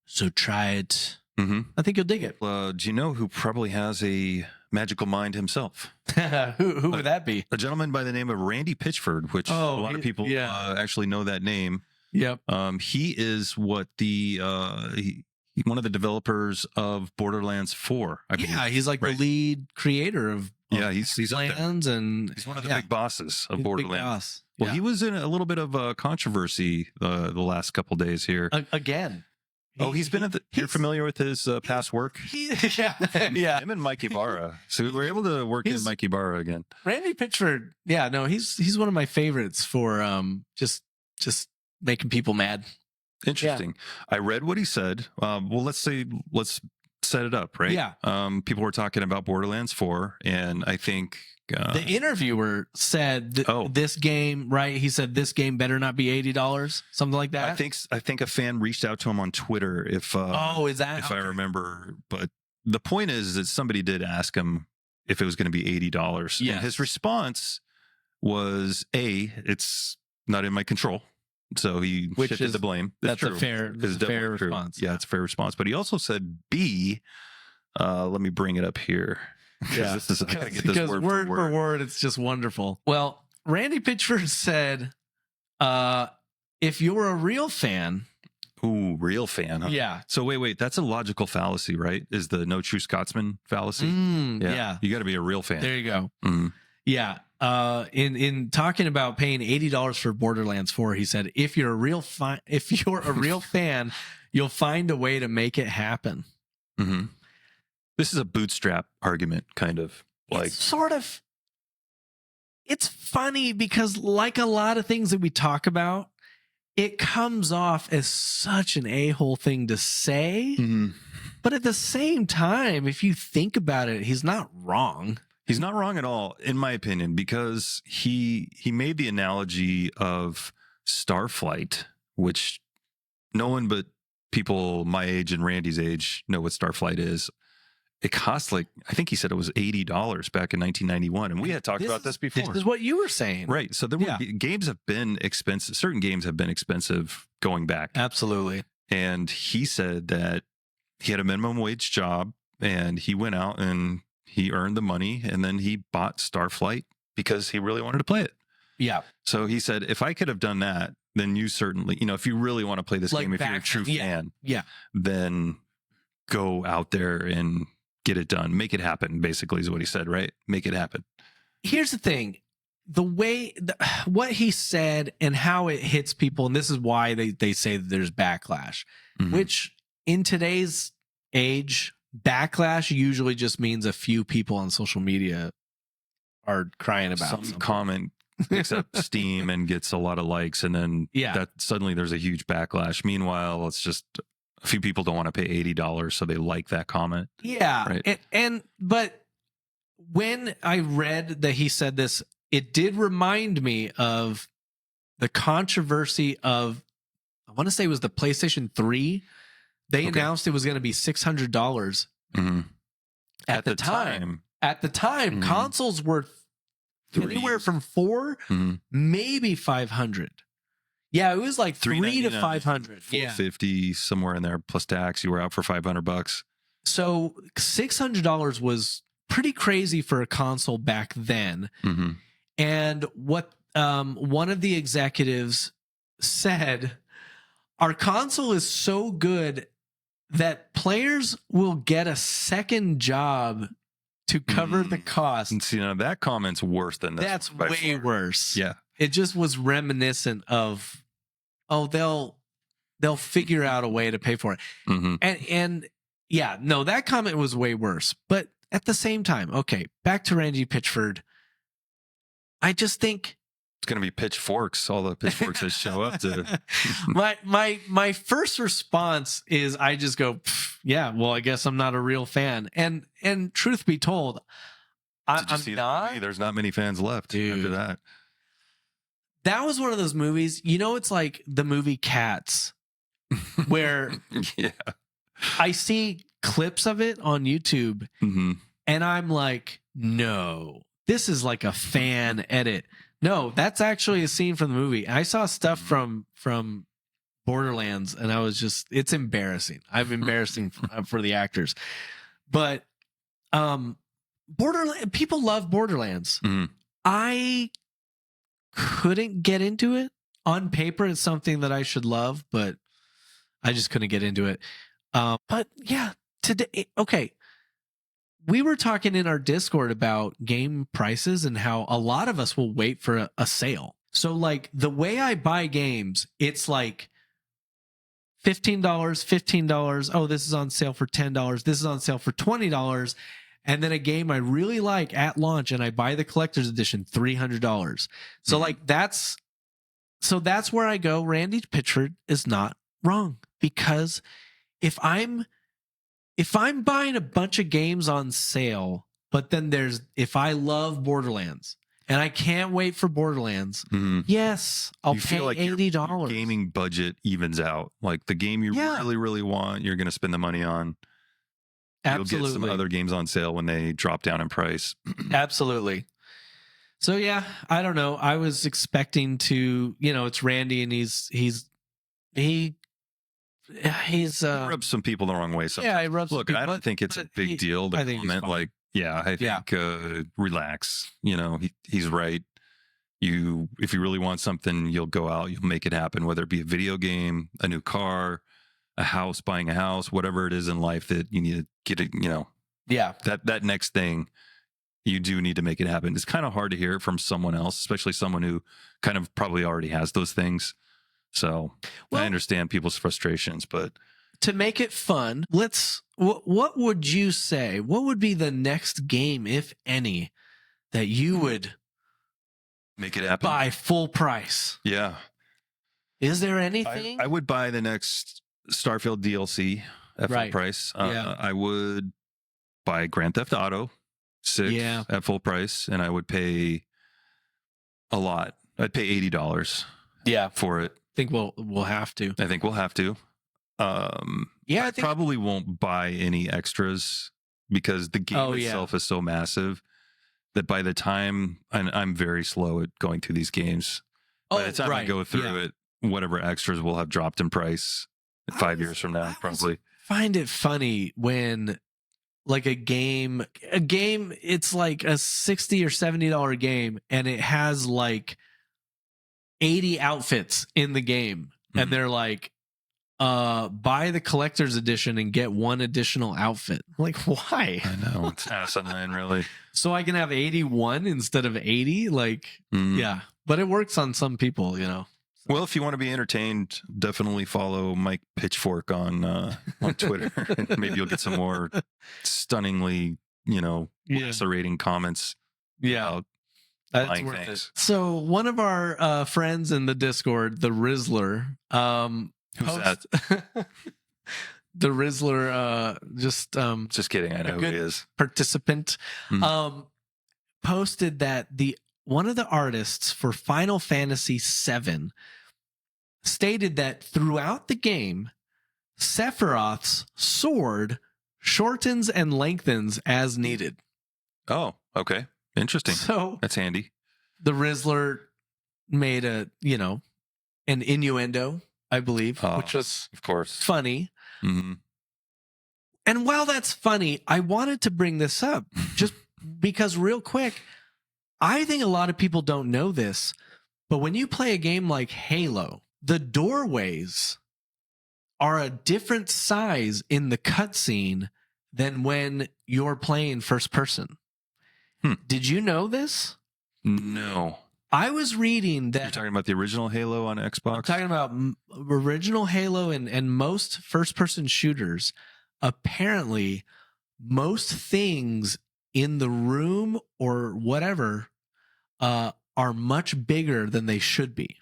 Speaker 2: So try it. I think you'll dig it.
Speaker 1: Do you know who probably has a magical mind himself?
Speaker 2: Who would that be?
Speaker 1: A gentleman by the name of Randy Pitchford, which a lot of people actually know that name.
Speaker 2: Yep.
Speaker 1: He is what one of the developers of Borderlands 4. I believe.
Speaker 2: He's like the lead creator of
Speaker 1: he's
Speaker 2: Borderlands, and
Speaker 1: he's one of the big bosses of Borderlands.
Speaker 2: Big boss.
Speaker 1: Well, he was in a little bit of a controversy the last couple days here.
Speaker 2: Again.
Speaker 1: He's been you're familiar with his past work? Him and Mike Ibarra. So we were able to work in Mike Ibarra again.
Speaker 2: Randy Pitchford. Yeah, no, he's one of my favorites for just making people mad.
Speaker 1: Interesting. I read what he said. Well, let's set it up, right?
Speaker 2: Yeah.
Speaker 1: People were talking about Borderlands 4, and I think
Speaker 2: the interviewer said this game, right? He said this game better not be $80, something like that.
Speaker 1: I think a fan reached out to him on Twitter. If
Speaker 2: is that
Speaker 1: if I remember? But the point is that somebody did ask him if it was going to be $80.
Speaker 2: Yes.
Speaker 1: And his response was, it's not in my control. So he shifted the blame.
Speaker 2: That's a fair response.
Speaker 1: Yeah, it's a fair response. But he also said B. Let me bring it up here.
Speaker 2: Yeah, because word for word, it's just wonderful. Well, Randy Pitchford said, if you're a real fan.
Speaker 1: Ooh, real fan. Huh?
Speaker 2: Yeah.
Speaker 1: So wait, that's a logical fallacy, right? Is the no true Scotsman fallacy?
Speaker 2: Yeah.
Speaker 1: You got to be a real fan.
Speaker 2: There you go. Yeah. In talking about paying $80 for Borderlands 4, he said, if you're a real fan, you'll find a way to make it happen.
Speaker 1: This is a bootstrap argument, kind of like
Speaker 2: it's funny because like a lot of things that we talk about, it comes off as such an a-hole thing to say. But at the same time, if you think about it, he's not wrong.
Speaker 1: He's not wrong at all, in my opinion, because he made the analogy of Starflight, which no one but people my age and Randy's age know what Starflight is. It cost I think he said it was $80 back in 1991. And we had talked about this before.
Speaker 2: This is what you were saying.
Speaker 1: Right. So games have been expensive. Certain games have been expensive going back.
Speaker 2: Absolutely.
Speaker 1: And he said that he had a minimum wage job and he went out and he earned the money and then he bought Starflight because he really wanted to play it.
Speaker 2: Yeah.
Speaker 1: So he said, if I could have done that, then you certainly, if you really want to play this game, if you're a true fan, then go out there and get it done. Make it happen, basically, is what he said, right? Make it happen.
Speaker 2: Here's the thing. What he said and how it hits people, and this is why they say that there's backlash, which in today's age, backlash usually just means a few people on social media are crying about
Speaker 1: some comment, except Steam, and gets a lot of likes, and then that suddenly there's a huge backlash. Meanwhile, it's just a few people don't want to pay $80, so they like that comment.
Speaker 2: Yeah. Right. But when I read that he said this, it did remind me of the controversy of, I want to say it was the PlayStation 3. They announced it was going to be $600 at the time. At the time, consoles were anywhere from $400, maybe $500. Yeah, it was like $300 to $500.
Speaker 1: $450, somewhere in there, plus tax. You were out for $500.
Speaker 2: So $600 was pretty crazy for a console back then. And what one of the executives said, our console is so good that players will get a second job to cover the cost.
Speaker 1: And see, now that comment's worse than this.
Speaker 2: That's way worse.
Speaker 1: Yeah.
Speaker 2: It just was reminiscent of, they'll figure out a way to pay for it.
Speaker 1: Mm-hmm.
Speaker 2: And yeah, no, that comment was way worse. But at the same time, okay, back to Randy Pitchford. I just think
Speaker 1: it's going to be pitchforks, all the pitchforks that show up to.
Speaker 2: my first response is I just go, yeah, well, I guess I'm not a real fan. And truth be told, I'm not.
Speaker 1: There's not many fans left after that.
Speaker 2: That was one of those movies, it's like the movie Cats, where
Speaker 1: yeah,
Speaker 2: I see clips of it on YouTube,
Speaker 1: mm-hmm.
Speaker 2: and I'm like, no, this is like a fan edit. No, that's actually a scene from the movie. I saw stuff from Borderlands, and I was just, it's embarrassing. I'm embarrassing for the actors. But Borderlands, people love Borderlands.
Speaker 1: Mm-hmm.
Speaker 2: I couldn't get into it. On paper, it's something that I should love, but I just couldn't get into it. But yeah, today, okay. We were talking in our Discord about game prices and how a lot of us will wait for a sale. So like the way I buy games, it's like $15, $15. Oh, this is on sale for $10. This is on sale for $20. And then a game I really like at launch and I buy the collector's edition, $300. So like that's where I go. Randy Pitchford is not wrong, because if I'm buying a bunch of games on sale, but then if I love Borderlands and I can't wait for Borderlands, yes, I'll pay like $80.
Speaker 1: Your gaming budget evens out. Like the game you really, really want, you're going to spend the money on.
Speaker 2: Absolutely.
Speaker 1: You'll get some other games on sale when they drop down in price.
Speaker 2: Absolutely. So yeah, I don't know. I was expecting to, it's Randy, and he
Speaker 1: rubs some people the wrong way. Sometimes.
Speaker 2: Yeah, he rubs.
Speaker 1: Look, I don't think it's a big deal to comment like, I think relax. He's right. If you really want something, you'll go out, you'll make it happen, whether it be a video game, a new car, a house, buying a house, whatever it is in life that you need to get it, that next thing, you do need to make it happen. It's kind of hard to hear it from someone else, especially someone who kind of probably already has those things. So I understand people's frustrations, but
Speaker 2: to make it fun, what would you say? What would be the next game, if any, that you would
Speaker 1: make it happen?
Speaker 2: Buy full price?
Speaker 1: Yeah.
Speaker 2: Is there anything?
Speaker 1: I would buy the next Starfield DLC at full price. I would buy Grand Theft Auto 6 at full price, and I would pay a lot. I'd pay $80 for it.
Speaker 2: I think we'll have to.
Speaker 1: I think we'll have to. I probably won't buy any extras because the game itself is so massive that by the time, and I'm very slow at going through these games, by the time I go through it, whatever extras will have dropped in price 5 years from now, probably.
Speaker 2: Find it funny when like a game, it's like a $60 or $70 game, and it has like 80 outfits in the game, and they're like, buy the collector's edition and get one additional outfit. I'm like, why?
Speaker 1: I know, it's asinine, really.
Speaker 2: So I can have 81 instead of 80. Like, but it works on some people, So.
Speaker 1: Well, if you want to be entertained, definitely follow Mike Pitchfork on Twitter. Maybe you'll get some more stunningly, lacerating comments.
Speaker 2: Yeah. That's worth things. It. So one of our friends in the Discord, the Rizzler,
Speaker 1: who's that?
Speaker 2: The Rizzler,
Speaker 1: just kidding. I know who he is.
Speaker 2: Participant, posted that one of the artists for Final Fantasy VII stated that throughout the game, Sephiroth's sword shortens and lengthens as needed.
Speaker 1: Oh, okay. Interesting.
Speaker 2: So
Speaker 1: that's handy.
Speaker 2: The Rizzler made an innuendo, I believe, which was
Speaker 1: of course
Speaker 2: funny.
Speaker 1: Mm-hmm.
Speaker 2: And while that's funny, I wanted to bring this up just because real quick, I think a lot of people don't know this, but when you play a game like Halo, the doorways are a different size in the cutscene than when you're playing first person. Did you know this?
Speaker 1: No.
Speaker 2: I was reading that.
Speaker 1: You're talking about the original Halo on Xbox?
Speaker 2: I'm talking about original Halo and most first person shooters. Apparently, most things in the room or whatever are much bigger than they should be.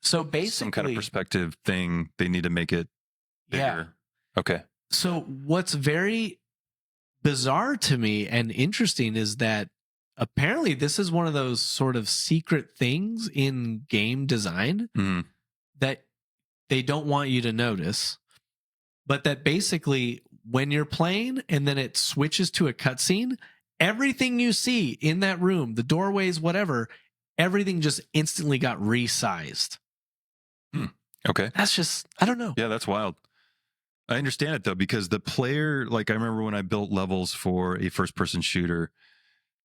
Speaker 2: So basically,
Speaker 1: some kind of perspective thing, they need to make it bigger.
Speaker 2: Yeah.
Speaker 1: Okay.
Speaker 2: So what's very bizarre to me and interesting is that apparently this is one of those sort of secret things in game design that they don't want you to notice, but that basically when you're playing and then it switches to a cutscene, everything you see in that room, the doorways, whatever, everything just instantly got resized.
Speaker 1: Okay.
Speaker 2: That's just, I don't know.
Speaker 1: Yeah, that's wild. I understand it though, because the player, like I remember when I built levels for a first person shooter,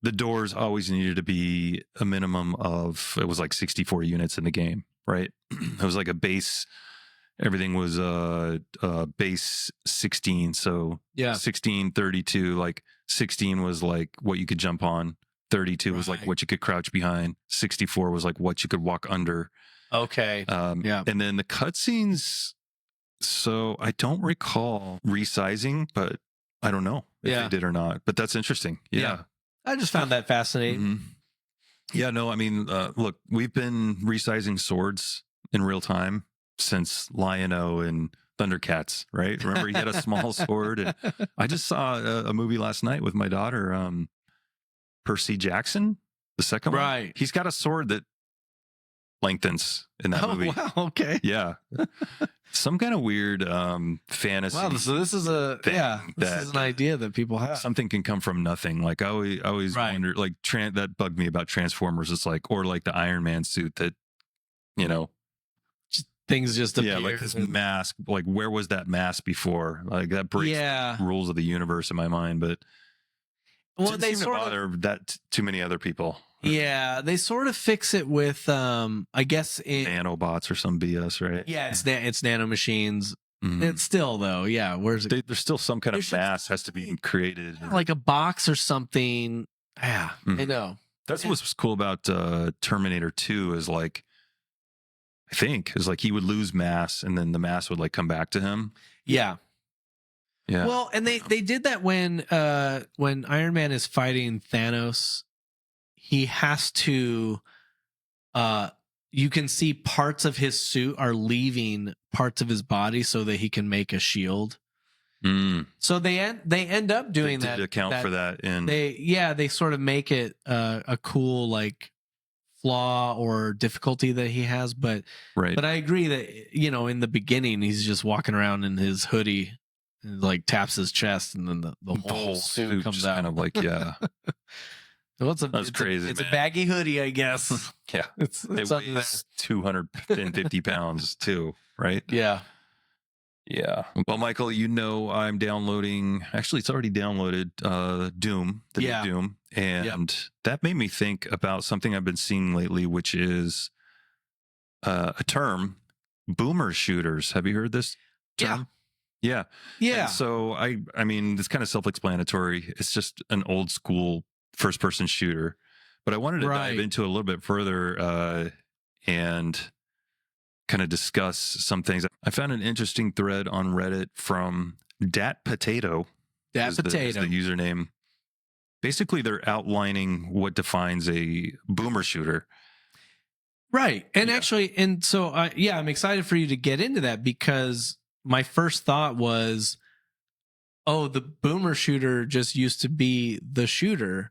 Speaker 1: the doors always needed to be a minimum of, it was like 64 units in the game, right? It was like a base, everything was base 16. So 16, 32, like 16 was like what you could jump on. 32 was like what you could crouch behind. 64 was like what you could walk under.
Speaker 2: Okay.
Speaker 1: And then the cutscenes, so I don't recall resizing, but I don't know if they did or not. But that's interesting. Yeah.
Speaker 2: I just found that fascinating.
Speaker 1: Yeah, no, I mean, look, we've been resizing swords in real time since Lion-O and Thundercats, right? Remember, he had a small sword. And I just saw a movie last night with my daughter, Percy Jackson, the second one.
Speaker 2: Right.
Speaker 1: He's got a sword that lengthens in that movie.
Speaker 2: Wow. Okay.
Speaker 1: Yeah. Some kind of weird fantasy.
Speaker 2: Wow. So this is this is an idea that people have.
Speaker 1: Something can come from nothing. Like I always wonder, like that bugged me about Transformers. It's like, or like the Iron Man suit that,
Speaker 2: things just appear.
Speaker 1: Yeah, like this mask. Like where was that mask before? Like that breaks rules of the universe in my mind. But they seem to bother that too many other people.
Speaker 2: Yeah, they sort of fix it with, I guess,
Speaker 1: nanobots or some BS, right?
Speaker 2: Yeah, it's nanomachines. It's still though, where's it?
Speaker 1: There's still some kind of mass has to be created,
Speaker 2: like a box or something. Yeah, I know.
Speaker 1: That's what's cool about Terminator 2 is like, I think is like he would lose mass and then the mass would like come back to him.
Speaker 2: Yeah.
Speaker 1: Yeah.
Speaker 2: Well, and they did that when Iron Man is fighting Thanos. He has to, you can see parts of his suit are leaving parts of his body so that he can make a shield. So they end up doing that.
Speaker 1: To account for that. And
Speaker 2: they sort of make it a cool like flaw or difficulty that he has. But I agree that, in the beginning, he's just walking around in his hoodie and like taps his chest and then the whole suit comes out.
Speaker 1: Kind of like, yeah. That's crazy.
Speaker 2: It's a baggy hoodie, I guess.
Speaker 1: Yeah, it weighs 250 pounds too, right?
Speaker 2: Yeah.
Speaker 1: Well, Michael, I'm downloading. Actually, it's already downloaded. Doom, the new Doom, and that made me think about something I've been seeing lately, which is a term: boomer shooters. Have you heard this term? Yeah. And so I mean, it's kind of self-explanatory. It's just an old school first-person shooter, but I wanted to dive into it a little bit further and kind of discuss some things. I found an interesting thread on Reddit from Dat Potato. Is the username. Basically, they're outlining what defines a boomer shooter.
Speaker 2: Right, and actually, and so I'm excited for you to get into that because my first thought was, oh, the boomer shooter just used to be the shooter.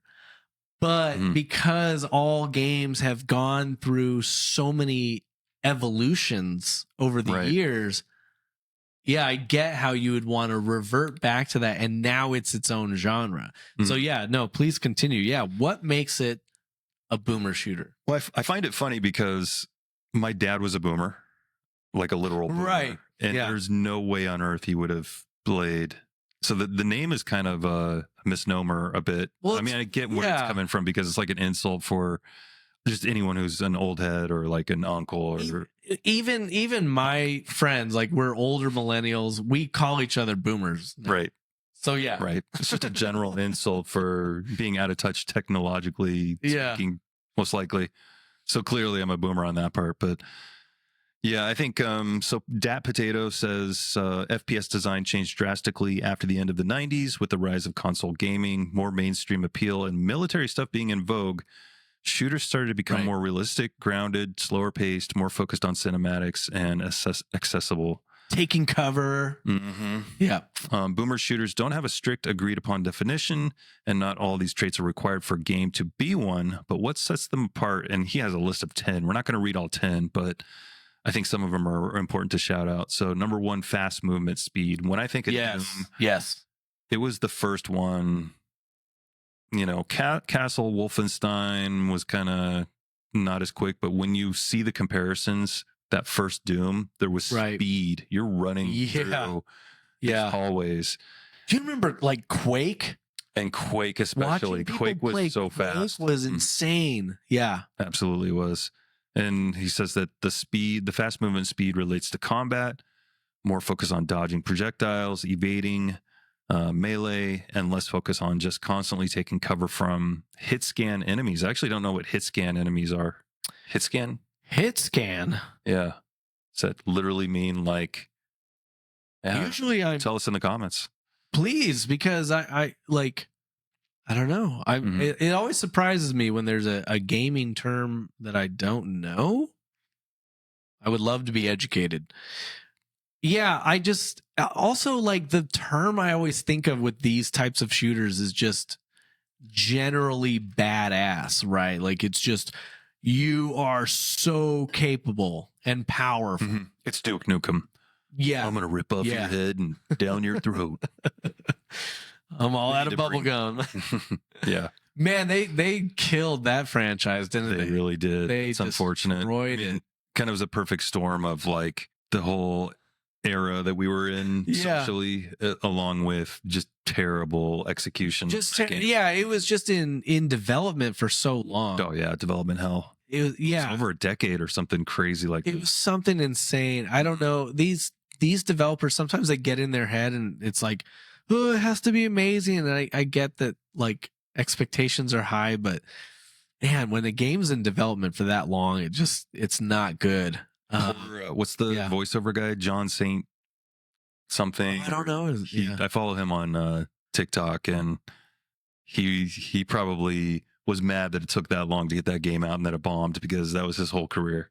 Speaker 2: But because all games have gone through so many evolutions over the years, I get how you would want to revert back to that. And now it's its own genre. So please continue. Yeah. What makes it a boomer shooter?
Speaker 1: Well, I find it funny because my dad was a boomer, like a literal boomer.
Speaker 2: Right.
Speaker 1: And there's no way on earth he would have played. So the name is kind of a misnomer a bit. Well, I mean, I get where it's coming from because it's like an insult for just anyone who's an old head or like an uncle or
Speaker 2: even my friends, like we're older millennials, we call each other boomers.
Speaker 1: Right.
Speaker 2: So yeah.
Speaker 1: Right. It's just a general insult for being out of touch technologically speaking, most likely. So clearly I'm a boomer on that part, but yeah, I think so Dat Potato says FPS design changed drastically after the end of the 90s with the rise of console gaming, more mainstream appeal, and military stuff being in vogue. Shooters started to become more realistic, grounded, slower paced, more focused on cinematics, and accessible.
Speaker 2: Taking cover. Yeah.
Speaker 1: Boomer shooters don't have a strict agreed upon definition, and not all these traits are required for a game to be one, but what sets them apart, and he has a list of 10. We're not going to read all 10, but I think some of them are important to shout out. So number 1, fast movement speed. When I think of Doom, it was the first one. You know, Castle Wolfenstein was kind of not as quick, but when you see the comparisons, that first Doom, there was speed. You're running through these hallways.
Speaker 2: Do you remember like Quake?
Speaker 1: And Quake especially. Quake was so fast.
Speaker 2: Quake was insane. Yeah.
Speaker 1: Absolutely was. And he says that the fast movement speed relates to combat, more focus on dodging projectiles, evading, melee, and less focus on just constantly taking cover from hit scan enemies. I actually don't know what hit scan enemies are. Hit scan?
Speaker 2: Hit scan?
Speaker 1: Yeah. Does that literally mean like...
Speaker 2: Yeah. Usually
Speaker 1: tell us in the comments.
Speaker 2: Please, because I don't know. It always surprises me when there's a gaming term that I don't know. I would love to be educated. Yeah, I just also like the term I always think of with these types of shooters is just generally badass, right? Like it's just you are so capable and powerful.
Speaker 1: It's Duke Nukem.
Speaker 2: Yeah.
Speaker 1: I'm going to rip off your head and down your throat.
Speaker 2: I'm all out of bubble gum.
Speaker 1: Yeah.
Speaker 2: Man, they killed that franchise, didn't they?
Speaker 1: They really did.
Speaker 2: It's
Speaker 1: unfortunate.
Speaker 2: Destroyed it.
Speaker 1: Kind of was a perfect storm of like the whole era that we were in socially, along with just terrible execution.
Speaker 2: It was just in development for so long.
Speaker 1: Oh yeah, development hell.
Speaker 2: It was
Speaker 1: over a decade or something crazy like
Speaker 2: it was something insane. I don't know. These developers, sometimes they get in their head and it's like, oh, it has to be amazing. And I get that like expectations are high, but man, when the game's in development for that long, it's not good.
Speaker 1: What's the voiceover guy? John Saint something.
Speaker 2: I don't know.
Speaker 1: I follow him on TikTok, and he probably was mad that it took that long to get that game out and that it bombed because that was his whole career.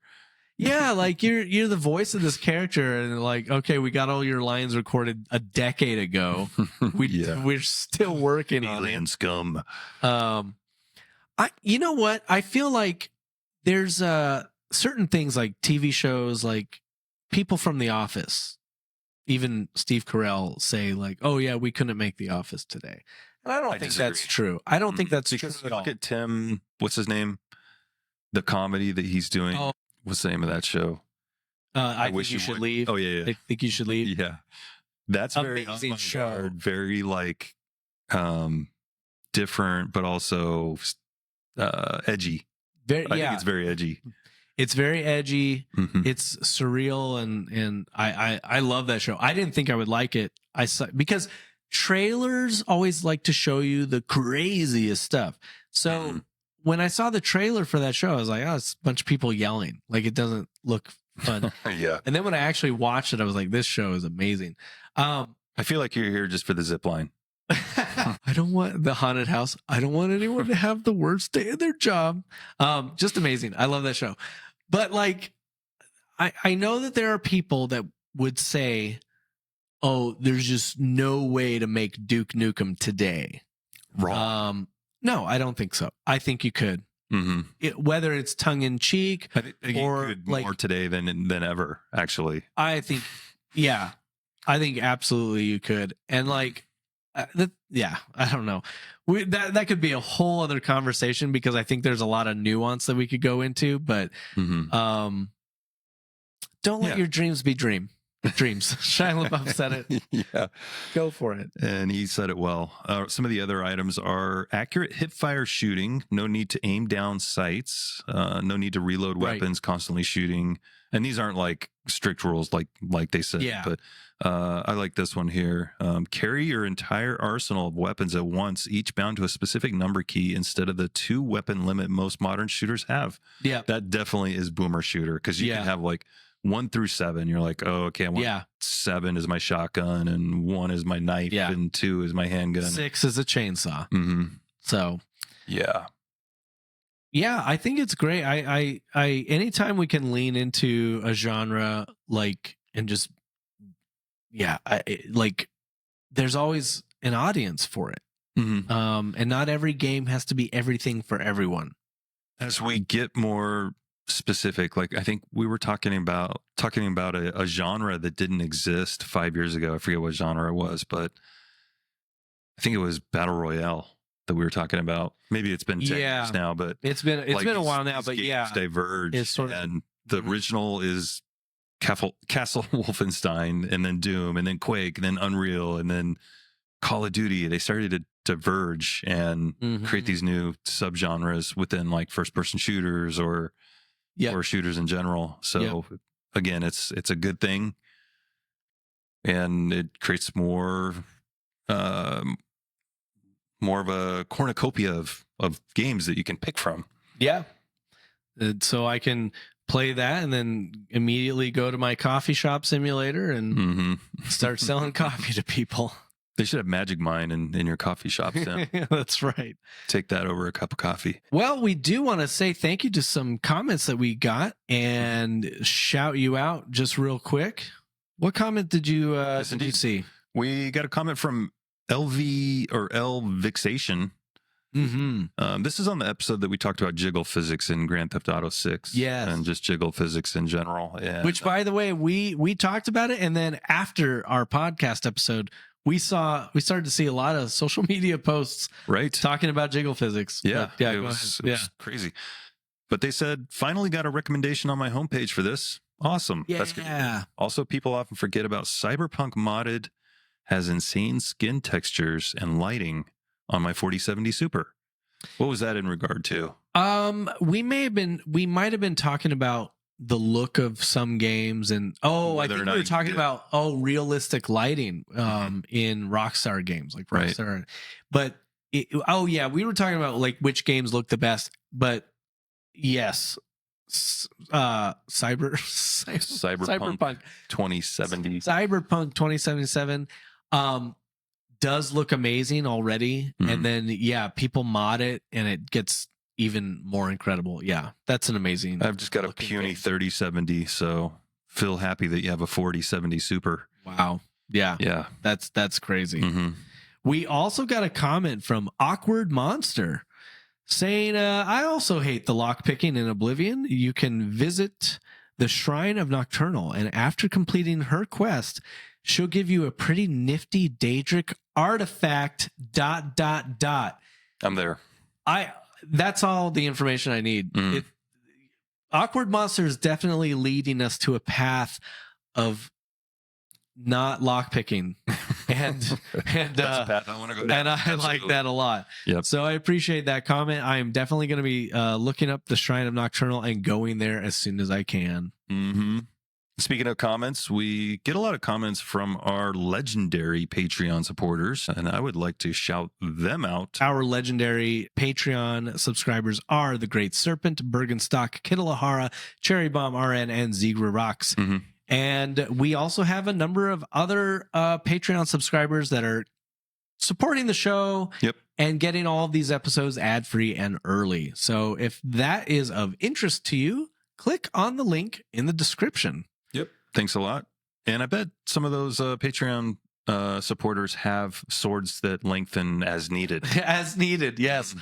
Speaker 2: Yeah, like you're the voice of this character, and like, okay, we got all your lines recorded a decade ago. We're still working on
Speaker 1: Alien scum.
Speaker 2: You know what? I feel like there's certain things like TV shows, like people from The Office, even Steve Carell say like, oh yeah, we couldn't make The Office today. And I don't think that's true. I don't think that's true at all.
Speaker 1: Look at Tim, what's his name? The comedy that he's doing. Oh. What's the name of that show?
Speaker 2: I Wish You Should Leave.
Speaker 1: Oh yeah.
Speaker 2: I Think You Should Leave.
Speaker 1: Yeah. That's very amazing show. Very like different, but also edgy. I think it's very edgy.
Speaker 2: It's very edgy. It's surreal, and I love that show. I didn't think I would like it. Because trailers always like to show you the craziest stuff. So when I saw the trailer for that show, I was like, oh, it's a bunch of people yelling. Like it doesn't look fun.
Speaker 1: Yeah.
Speaker 2: And then when I actually watched it, I was like, this show is amazing.
Speaker 1: I feel like you're here just for the zip line.
Speaker 2: I don't want the haunted house. I don't want anyone to have the worst day of their job. Just amazing. I love that show. But like, I know that there are people that would say, oh, there's just no way to make Duke Nukem today.
Speaker 1: Wrong.
Speaker 2: No, I don't think so. I think you could. Whether it's tongue in cheek or
Speaker 1: you could
Speaker 2: like
Speaker 1: more today than ever, actually.
Speaker 2: I think, I think absolutely you could. And like, I don't know. That could be a whole other conversation because I think there's a lot of nuance that we could go into. But don't let your dreams be dream. Dreams. Shia LaBeouf said it.
Speaker 1: Yeah.
Speaker 2: Go for it.
Speaker 1: And he said it well. Some of the other items are accurate hip-fire shooting, no need to aim down sights, no need to reload weapons, constantly shooting. And these aren't like strict rules like they said.
Speaker 2: Yeah.
Speaker 1: But I like this one here. Carry your entire arsenal of weapons at once, each bound to a specific number key instead of the 2-weapon limit most modern shooters have.
Speaker 2: Yeah.
Speaker 1: That definitely is boomer shooter, because you can have like 1 through 7. You're like, oh, okay, I want 7 is my shotgun, and 1 is my knife, and 2 is my handgun.
Speaker 2: 6 is a chainsaw.
Speaker 1: Mm-hmm.
Speaker 2: So,
Speaker 1: yeah,
Speaker 2: I think it's great. I anytime we can lean into a genre and just there's always an audience for it.
Speaker 1: Mm-hmm.
Speaker 2: And not every game has to be everything for everyone.
Speaker 1: As we get more specific, like I think we were talking about a genre that didn't exist 5 years ago. I forget what genre it was, but I think it was Battle Royale that we were talking about. Maybe it's been 10 years now, but
Speaker 2: it's been a while now. But
Speaker 1: diverged.
Speaker 2: It's sort of,
Speaker 1: and the original is Castle Wolfenstein, and then Doom, and then Quake, and then Unreal, and then Call of Duty. They started to diverge and create these new subgenres within like first-person shooters or shooters in general. So again, it's a good thing, and it creates more of a cornucopia of games that you can pick from.
Speaker 2: Yeah. And so I can play that and then immediately go to my coffee shop simulator and start selling coffee to people.
Speaker 1: They should have Magic Mind in your coffee shop then.
Speaker 2: That's right.
Speaker 1: Take that over a cup of coffee.
Speaker 2: Well, we do want to say thank you to some comments that we got and shout you out just real quick. What comment did you see?
Speaker 1: We got a comment from LV or L Vixation. This is on the episode that we talked about jiggle physics in Grand Theft Auto 6.
Speaker 2: Yes.
Speaker 1: And just jiggle physics in general. And,
Speaker 2: which, by the way, we talked about it, and then after our podcast episode, we started to see a lot of social media posts talking about jiggle physics.
Speaker 1: Yeah, it was crazy. But they said, finally got a recommendation on my homepage for this. Awesome.
Speaker 2: Yeah.
Speaker 1: That's good. Also, people often forget about Cyberpunk Modded has insane skin textures and lighting on my 4070 Super. What was that in regard to?
Speaker 2: We might have been talking about the look of some games, and I think we were talking about realistic lighting in Rockstar games, like Rockstar. Right. But we were talking about like which games look the best. But yes, Cyberpunk
Speaker 1: 2070.
Speaker 2: Cyberpunk 2077 does look amazing already, and then people mod it and it gets even more incredible. Yeah, that's an amazing.
Speaker 1: I've just got a puny 3070, so feel happy that you have a 4070 Super.
Speaker 2: Wow. Yeah. That's crazy. We also got a comment from Awkward Monster saying, I also hate the lockpicking in Oblivion. You can visit the Shrine of Nocturnal, and after completing her quest, she'll give you a pretty nifty Daedric artifact ...
Speaker 1: I'm there.
Speaker 2: That's all the information I need. Awkward Monster is definitely leading us to a path of not lockpicking, and
Speaker 1: that's a path I want to go down.
Speaker 2: And I like that a lot.
Speaker 1: Yep.
Speaker 2: So I appreciate that comment. I am definitely going to be looking up the Shrine of Nocturnal and going there as soon as I can.
Speaker 1: Speaking of comments, we get a lot of comments from our legendary Patreon supporters, and I would like to shout them out.
Speaker 2: Our legendary Patreon subscribers are The Great Serpent, Bergenstock, Kittlehara, Cherry Bomb RN, and Zegra Rocks. And we also have a number of other Patreon subscribers that are supporting the show and getting all of these episodes ad-free and early. So if that is of interest to you, click on the link in the description.
Speaker 1: Thanks a lot. And I bet some of those Patreon supporters have swords that lengthen as needed.
Speaker 2: As needed, yes.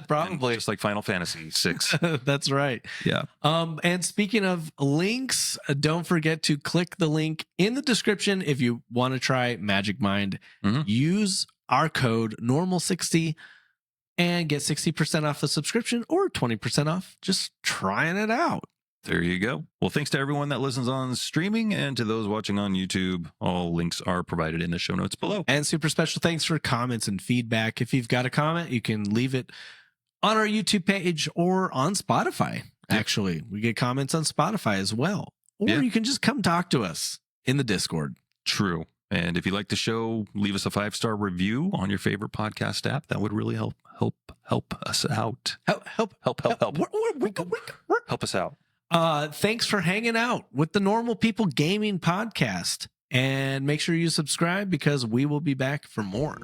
Speaker 2: Probably.
Speaker 1: And just like Final Fantasy VI.
Speaker 2: That's right.
Speaker 1: Yeah.
Speaker 2: And speaking of links, don't forget to click the link in the description if you want to try Magic Mind. Use our code normal60 and get 60% off the subscription or 20% off just trying it out.
Speaker 1: There you go. Well, thanks to everyone that listens on streaming and to those watching on YouTube. All links are provided in the show notes below.
Speaker 2: And super special thanks for comments and feedback. If you've got a comment, you can leave it on our YouTube page or on Spotify. Actually, we get comments on Spotify as well. Or you can just come talk to us in the Discord.
Speaker 1: True. And if you like the show, leave us a 5-star review on your favorite podcast app. That would really help us out. Help us out.
Speaker 2: Thanks for hanging out with the Normal People Gaming Podcast. And make sure you subscribe because we will be back for more.